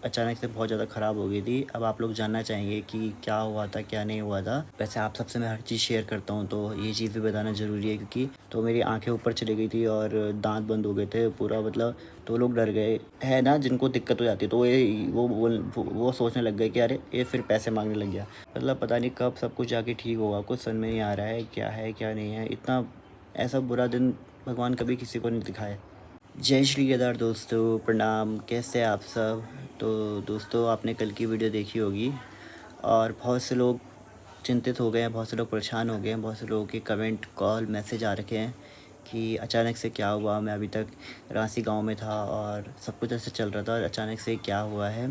अचानक से बहुत ज़्यादा ख़राब हो गई थी। अब आप लोग जानना चाहेंगे कि क्या हुआ था, क्या नहीं हुआ था। वैसे आप सबसे मैं हर चीज़ शेयर करता हूँ, तो ये चीज़ भी बताना ज़रूरी है क्योंकि तो मेरी आँखें ऊपर चली गई थी और दाँत बंद हो गए थे पूरा, मतलब तो लोग डर गए। है ना, जिनको दिक्कत हो जाती है तो वो सोचने लग गए कि अरे ये फिर पैसे माँगने लग गया। मतलब पता नहीं कब सब कुछ जाके ठीक होगा, कुछ समझ में नहीं आ रहा है, क्या नहीं है। इतना ऐसा बुरा दिन भगवान कभी किसी को नहीं दिखाए। जय श्री केदार दोस्तों, प्रणाम। कैसे हैं आप सब? तो दोस्तों, आपने कल की वीडियो देखी होगी और बहुत से लोग चिंतित हो गए हैं, बहुत से लोग परेशान हो गए हैं, बहुत से लोगों के कमेंट, कॉल, मैसेज आ रखे हैं कि अचानक से क्या हुआ। मैं अभी तक रांसी गांव में था और सब कुछ ऐसे चल रहा था और अचानक से क्या हुआ है।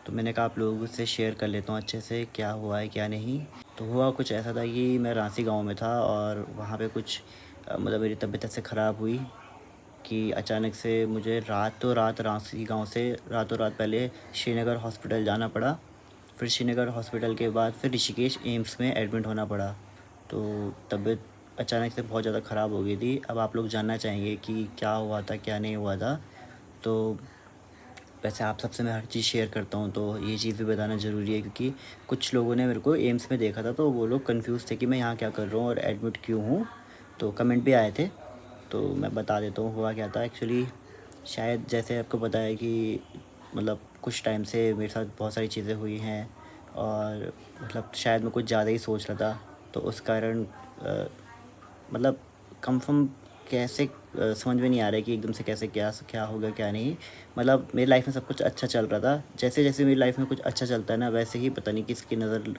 तो मैंने कहा आप लोगों से शेयर कर लेता हूँ अच्छे से, क्या हुआ है क्या नहीं। तो हुआ कुछ ऐसा था कि मैं रांसी गाँव में था और वहाँ पर कुछ मतलब मेरी तबीयत ऐसे ख़राब हुई कि अचानक से मुझे रातों रात रांसी गांव से रातों रात पहले श्रीनगर हॉस्पिटल जाना पड़ा। फिर श्रीनगर हॉस्पिटल के बाद फिर ऋषिकेश एम्स में एडमिट होना पड़ा। तो तबीयत अचानक से बहुत ज़्यादा ख़राब हो गई थी। अब आप लोग जानना चाहेंगे कि क्या हुआ था, क्या नहीं हुआ था। तो वैसे आप सबसे मैं हर चीज़ शेयर करता हूँ, तो ये चीज़ भी बताना ज़रूरी है क्योंकि कुछ लोगों ने मेरे को एम्स में देखा था, तो वो लोग कंफ्यूज थे कि मैं यहाँ क्या कर रहा हूँ और एडमिट क्यों हूँ। तो कमेंट भी आए थे, तो मैं बता देता हूँ हुआ क्या था एक्चुअली। शायद जैसे आपको पता है कि मतलब कुछ टाइम से मेरे साथ बहुत सारी चीज़ें हुई हैं और मतलब शायद मैं कुछ ज़्यादा ही सोच रहा था, तो उस कारण मतलब कंफर्म कैसे समझ में नहीं आ रहा है कि एकदम से कैसे क्या क्या होगा क्या नहीं। मतलब मेरी लाइफ में सब कुछ अच्छा चल रहा था, जैसे जैसे मेरी लाइफ में कुछ अच्छा चलता है ना, वैसे ही पता नहीं किसकी नज़र,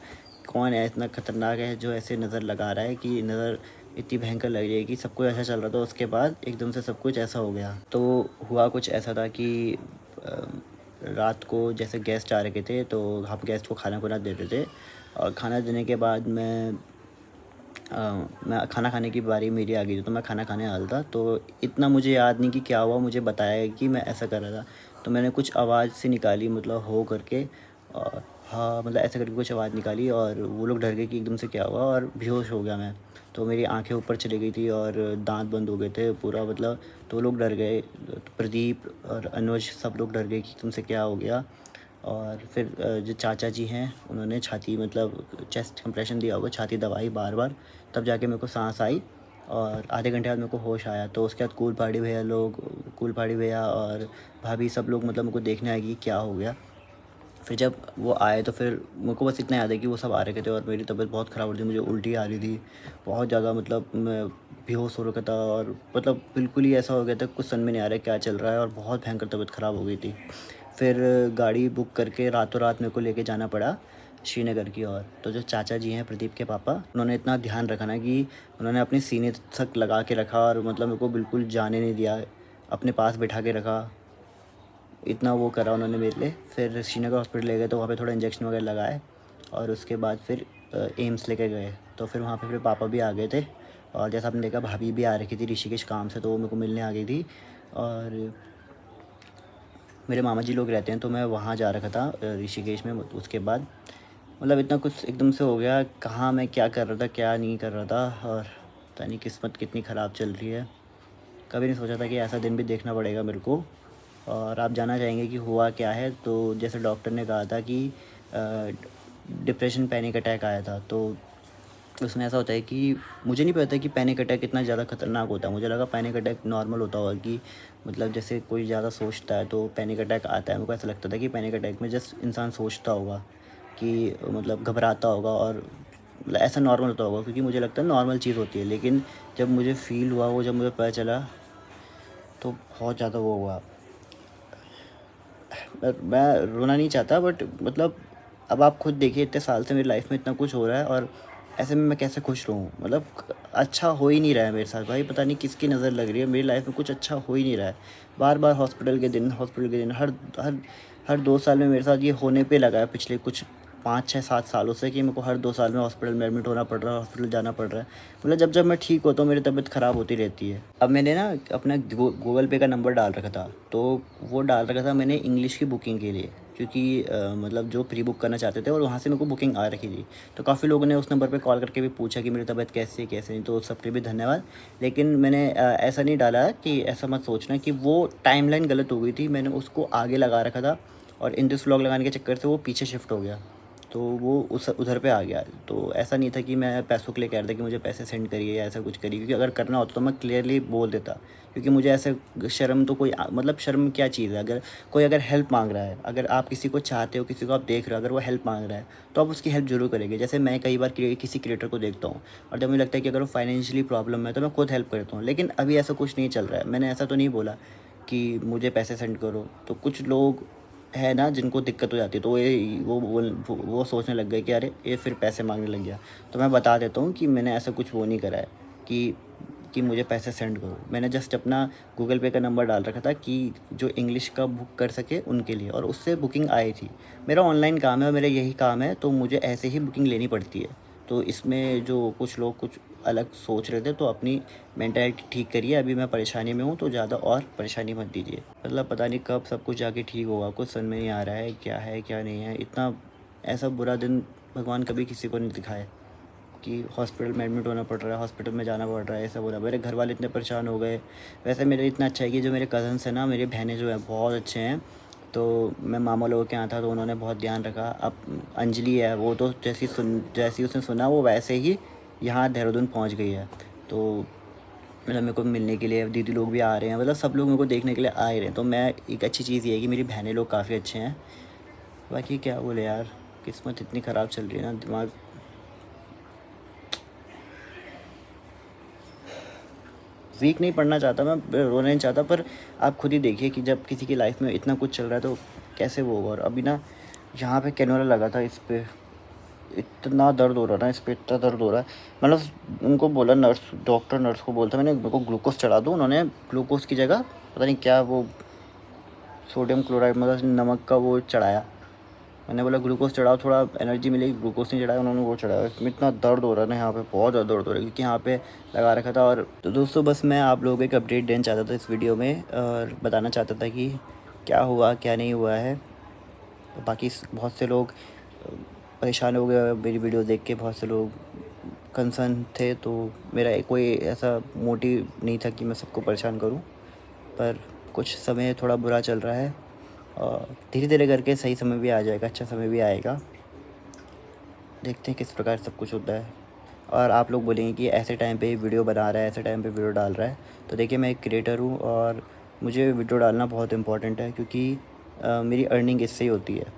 कौन है इतना ख़तरनाक है जो ऐसे नज़र लगा रहा है कि नज़र इतनी भयंकर लग रही है कि सब कुछ अच्छा चल रहा था, उसके बाद एकदम से सब कुछ ऐसा हो गया। तो हुआ कुछ ऐसा था कि रात को जैसे गेस्ट आ रखे थे, तो हम गेस्ट को खाना खुना देते थे और खाना देने के बाद मैं खाना खाने की बारी मेरी आ गई थी, तो मैं खाना खाने वाला था। तो इतना मुझे याद नहीं कि क्या हुआ, मुझे बताया कि मैं ऐसा कर रहा था। तो मैंने कुछ आवाज़ सी निकाली, मतलब हो करके, और हाँ मतलब ऐसे करके कुछ आवाज़ निकाली और वो लोग डर गए कि एकदम से क्या हुआ और बेहोश हो गया मैं। तो मेरी आंखें ऊपर चली गई थी और दांत बंद हो गए थे पूरा, मतलब तो लोग डर गए। प्रदीप और अनुज सब लोग डर गए कि तुमसे क्या हो गया। और फिर जो चाचा जी हैं उन्होंने छाती, मतलब चेस्ट कंप्रेशन दिया होगा, छाती दबाई बार बार, तब जाके मेरे को सांस आई और आधे घंटे बाद मेरे को होश आया। तो उसके बाद कूल पहाड़ी भैया और भाभी सब लोग मतलब मेरे को देखने आए कि क्या हो गया। फिर जब वो आए तो फिर मेरे को बस इतना याद है कि वो सब आ रखे थे और मेरी तबीयत बहुत ख़राब हो रही थी, मुझे उल्टी आ रही थी बहुत ज़्यादा, मतलब मैं बेहोश हो रखा था और मतलब बिल्कुल ही ऐसा हो गया था, कुछ समझ में नहीं आ रहा है क्या चल रहा है और बहुत भयंकर तबीयत ख़राब हो गई थी। फिर गाड़ी बुक करके रातों रात मेरे को लेके जाना पड़ा श्रीनगर की ओर। तो जो चाचा जी हैं प्रदीप के पापा, उन्होंने इतना ध्यान रखा ना कि उन्होंने अपनी सीने तक लगा के रखा और मतलब मेरे को बिल्कुल जाने नहीं दिया, अपने पास बैठा के रखा। इतना वो करा उन्होंने मेरे लिए। फिर श्रीनगर हॉस्पिटल ले गए, तो वहाँ पे थोड़ा इंजेक्शन वगैरह लगाए और उसके बाद फिर एम्स लेके गए। तो फिर वहाँ पे फिर पापा भी आ गए थे और जैसा आपने देखा भाभी भी आ रखी थी ऋषिकेश काम से, तो वो मेरे को मिलने आ गई थी। और मेरे मामा जी लोग रहते हैं, तो मैं वहाँ जा रखा था ऋषिकेश में। उसके बाद मतलब इतना कुछ एकदम से हो गया, कहाँ मैं क्या कर रहा था क्या नहीं कर रहा था, और पता नहीं किस्मत कितनी ख़राब चल रही है। कभी नहीं सोचा था कि ऐसा दिन भी देखना पड़ेगा मेरे को। और आप जानना चाहेंगे कि हुआ क्या है। तो जैसे डॉक्टर ने कहा था कि डिप्रेशन, पैनिक अटैक आया था। तो उसमें ऐसा होता है कि मुझे नहीं पता कि पैनिक अटैक इतना ज़्यादा ख़तरनाक होता है। मुझे लगा पैनिक अटैक नॉर्मल होता होगा, कि मतलब जैसे कोई ज़्यादा सोचता है तो पैनिक अटैक आता है। मेरे को ऐसा लगता था कि पैनिक अटैक में जस्ट इंसान सोचता होगा कि मतलब घबराता होगा और मतलब ऐसा नॉर्मल होता होगा, क्योंकि मुझे लगता है नॉर्मल चीज़ होती है। लेकिन जब मुझे फ़ील हुआ, वो जब मुझे पता चला, तो बहुत ज़्यादा वो हुआ। मैं रोना नहीं चाहता, बट मतलब अब आप खुद देखिए, इतने साल से मेरी लाइफ में इतना कुछ हो रहा है और ऐसे में मैं कैसे खुश रहूँ। मतलब अच्छा हो ही नहीं रहा है मेरे साथ भाई, पता नहीं किसकी नज़र लग रही है, मेरी लाइफ में कुछ अच्छा हो ही नहीं रहा है। बार बार हॉस्पिटल के दिन हर हर हर 2 साल में मेरे साथ ये होने पे लगा है, पिछले कुछ 5 6 7 सालों से, कि मेरे को हर 2 साल में हॉस्पिटल में एडमिट होना पड़ रहा है, हॉस्पिटल जाना पड़ रहा है। मतलब जब जब मैं ठीक होता हूँ मेरी तबीयत ख़राब होती रहती है। अब मैंने ना अपना गूगल पे का नंबर डाल रखा था, तो वो डाल रखा था मैंने इंग्लिश की बुकिंग के लिए, क्योंकि मतलब जो प्री बुक करना चाहते थे और वहाँ से मेरे को बुकिंग आ रखी थी। तो काफ़ी लोगों ने उस नंबर पे कॉल करके भी पूछा कि मेरी तबीयत कैसी है कैसे नहीं, तो सबके भी धन्यवाद। लेकिन मैंने ऐसा नहीं डाला कि ऐसा मत सोचना कि वो टाइमलाइन गलत हो गई थी, मैंने उसको आगे लगा रखा था और इन दिस व्लॉग लगाने के चक्कर से वो पीछे शिफ्ट हो गया, तो वो उस उधर पे आ गया। तो ऐसा नहीं था कि मैं पैसों के लिए कह रहा था कि मुझे पैसे सेंड करिए या ऐसा कुछ करिए, क्योंकि अगर करना होता तो मैं क्लियरली बोल देता, क्योंकि मुझे ऐसे शर्म तो कोई मतलब शर्म क्या चीज़ है। अगर हेल्प मांग रहा है, अगर आप किसी को चाहते हो, किसी को आप देख रहे हो, अगर वो हेल्प मांग रहा है तो आप उसकी हेल्प ज़रूर करेंगे। जैसे मैं कई बार किसी क्रिएटर को देखता हूँ और जब मुझे लगता है कि अगर वो फाइनेंशियली प्रॉब्लम है तो मैं खुद हेल्प करता हूँ, लेकिन अभी ऐसा कुछ नहीं चल रहा है। मैंने ऐसा तो नहीं बोला कि मुझे पैसे सेंड करो, तो कुछ लोग है ना जिनको दिक्कत हो जाती है, तो ये वो सोचने लग गए कि अरे ये फिर पैसे मांगने लग गया। तो मैं बता देता हूँ कि मैंने ऐसा कुछ वो नहीं करा है कि मुझे पैसे सेंड करो। मैंने जस्ट अपना गूगल पे का नंबर डाल रखा था कि जो इंग्लिश का बुक कर सके उनके लिए, और उससे बुकिंग आई थी। मेरा ऑनलाइन काम है और मेरा यही काम है, तो मुझे ऐसे ही बुकिंग लेनी पड़ती है। तो इसमें जो कुछ लोग कुछ अलग सोच रहे थे, तो अपनी मेंटालिटी ठीक करिए। अभी मैं परेशानी में हूँ तो ज़्यादा और परेशानी मत दीजिए। मतलब पता नहीं कब सब कुछ जाके ठीक होगा, कुछ समझ में नहीं आ रहा है क्या नहीं है। इतना ऐसा बुरा दिन भगवान कभी किसी को नहीं दिखाए कि हॉस्पिटल में एडमिट होना पड़ रहा है, हॉस्पिटल में जाना पड़ रहा है, ऐसा हो रहा है। मेरे घर वाले इतने परेशान हो गए। वैसे मेरे इतना अच्छा है कि जो मेरे कज़न्स हैं ना, मेरी बहनें जो हैं बहुत अच्छे हैं। तो मैं मामा लोगों के यहाँ था तो उन्होंने बहुत ध्यान रखा। अब अंजलि है, वो तो जैसी उसने सुना वो वैसे ही यहाँ देहरादून पहुँच गई है। तो मतलब मेरे को मिलने के लिए दीदी लोग भी आ रहे हैं, मतलब सब लोग मेरे को देखने के लिए आ ही रहे हैं। तो मैं एक अच्छी चीज़ ये है कि मेरी बहनें लोग काफ़ी अच्छे हैं। बाकी क्या बोले यार, किस्मत इतनी ख़राब चल रही है ना, दिमाग वीक नहीं पढ़ना चाहता, मैं रोना नहीं चाहता, पर आप खुद ही देखिए कि जब किसी की लाइफ में इतना कुछ चल रहा है तो कैसे वो होगा। और अभी ना यहाँ पे कैनोला लगा था, इस पे इतना दर्द हो रहा था, इस पे इतना दर्द हो रहा है। मतलब उनको बोला, डॉक्टर नर्स को बोलता मैंने, मेरे को ग्लूकोज चढ़ा दो। उन्होंने ग्लूकोज की जगह पता नहीं क्या वो सोडियम क्लोराइड मतलब नमक का वो चढ़ाया। मैंने बोला ग्लूकोज चढ़ाओ, थोड़ा एनर्जी मिलेगी। ग्लूकोज नहीं चढ़ाया उन्होंने, वो चढ़ाया। इसमें इतना दर्द हो रहा है ना, यहाँ पे बहुत ज़्यादा दर्द हो रहा है, क्योंकि यहाँ पे लगा रखा था। और तो दोस्तों बस मैं आप लोगों को एक अपडेट देना चाहता था इस वीडियो में, और बताना चाहता था कि क्या हुआ क्या नहीं हुआ है। तो बाकी बहुत से लोग परेशान हो गए मेरी वीडियो देख के, बहुत से लोग कंसर्न थे। तो मेरा कोई ऐसा मोटिव नहीं था कि मैं सबको परेशान करूं, पर कुछ समय थोड़ा बुरा चल रहा है और धीरे धीरे करके सही समय भी आ जाएगा, अच्छा समय भी आएगा। देखते हैं किस प्रकार सब कुछ होता है। और आप लोग बोलेंगे कि ऐसे टाइम पे वीडियो बना रहा है, ऐसे टाइम पे वीडियो डाल रहा है। तो देखिए मैं एक क्रिएटर हूँ और मुझे वीडियो डालना बहुत इम्पोर्टेंट है, क्योंकि मेरी अर्निंग इससे ही होती है।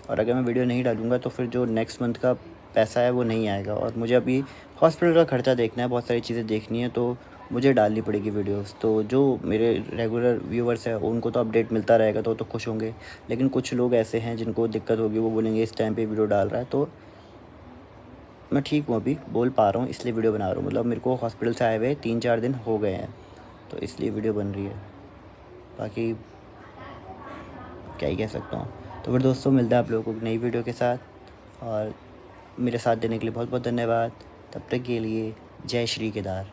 और अगर मैं वीडियो नहीं डालूँगा तो फिर जो नेक्स्ट मंथ का पैसा है वो नहीं आएगा। और मुझे अभी हॉस्पिटल का खर्चा देखना है, बहुत सारी चीज़ें देखनी है, तो मुझे डालनी पड़ेगी वीडियोस। तो जो मेरे रेगुलर व्यूवर्स हैं उनको तो अपडेट मिलता रहेगा, तो खुश होंगे। लेकिन कुछ लोग ऐसे हैं जिनको दिक्कत होगी, वो बोलेंगे इस टाइम पे वीडियो डाल रहा है। तो मैं ठीक हूँ, अभी बोल पा रहा हूँ इसलिए वीडियो बना रहा हूँ। मतलब मेरे को हॉस्पिटल से आए हुए 3-4 दिन हो गए हैं, तो इसलिए वीडियो बन रही है। बाकी क्या ही कह सकता हूँ। तो फिर दोस्तों मिलता है आप लोगों को नई वीडियो के साथ, और मेरे साथ देने के लिए बहुत बहुत धन्यवाद। तब तक के लिए जय श्री केदार।